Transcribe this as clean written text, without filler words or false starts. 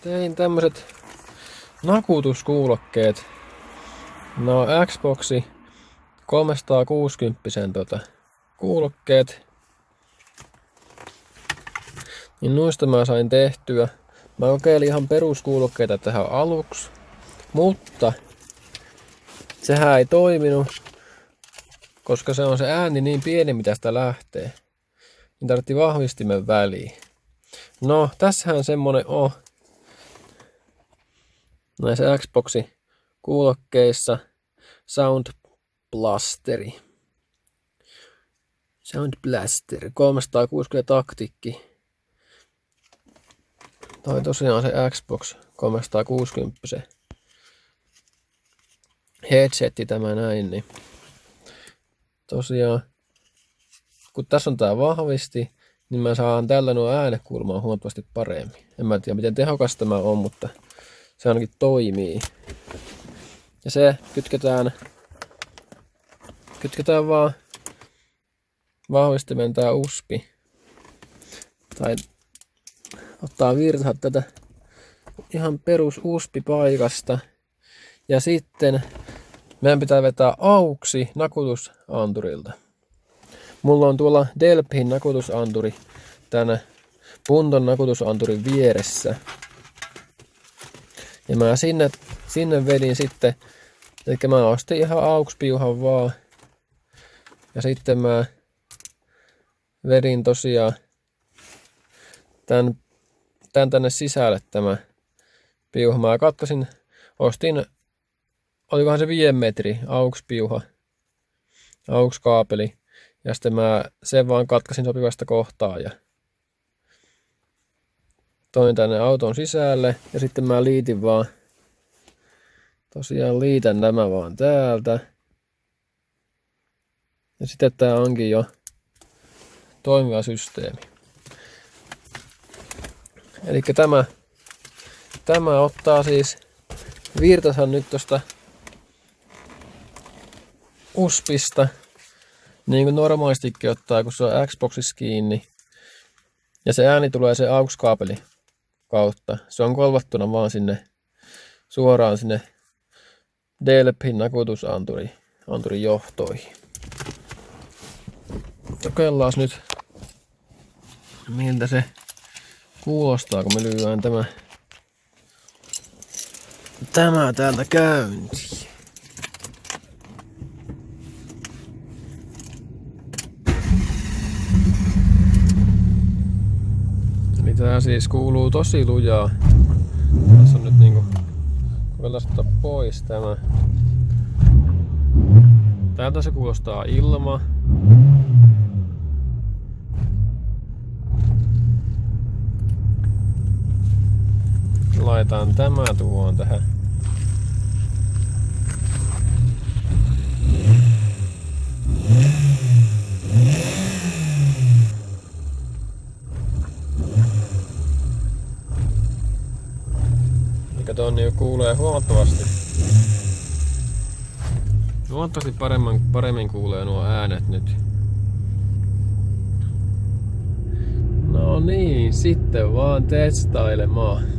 Tein tämmöset nakutuskuulokkeet. No Xboxi 360 kuulokkeet. Niin noista mä sain tehtyä. Mä kokeilin ihan peruskuulokkeita tähän aluksi. Mutta sehän ei toiminut, koska se on se ääni niin pieni mitä sitä lähtee. Niin tarvittiin vahvistimen väliin. No tässähän semmonen on. Näissä Xboxi kuulokkeissa Sound Blasteri. Sound Blaster 360 taktikki. Toi tosiaan se Xbox 360 headsetti tämä näin, niin tosiaan kun tässä on tää vahvisti, niin mä saan tällä nuo äänekulmaa huomattavasti paremmin. En mä tiedä miten tehokas tämä on, mutta se ainakin toimii. Ja se kytketään vaan vahvistimen tää USB. Tai ottaa virtaa tätä ihan perus USB-paikasta. Ja sitten meidän pitää vetää auksi nakutusanturilta. Mulla on tuolla Delphin nakutusanturi tän Punton nakutusanturin vieressä. Ja mä sinne vedin sitten, eli mä ostin ihan AUX-piuhan vaan. Ja sitten mä vedin tosiaan tän tänne sisälle tämä piuha. Mä katkasin, olikohan se 5 metri AUX-piuha, AUX-kaapeli. Ja sitten mä sen vaan katkasin sopivasta kohtaa ja toin tänne auton sisälle. Ja sitten mä liitän nämä vaan täältä. Ja sitten tää onkin jo toimiva systeemi. Eli tämä ottaa siis virtansa nyt tosta USBista. Niin kuin normaalistikin ottaa, kun se on Xboxissa kiinni. Ja se ääni tulee se AUX-kaapeli kautta. Se on kolvattuna vaan suoraan sinne Delphin nakutusanturin johtoihin. Kokeillaan nyt miltä se kuulostaa, kun me lyödään tämä täältä käyntiin. Eli tää siis kuuluu tosi lujaa. Tässä on nyt niinku, kokeillaan ottaa pois tämä. Täältä se kuulostaa ilma. Laitetaan tämä tuohon tähän. Mikä tuon niin kuulee huomattavasti paremmin kuulee nuo äänet nyt. No niin, sitten vaan testailemaan.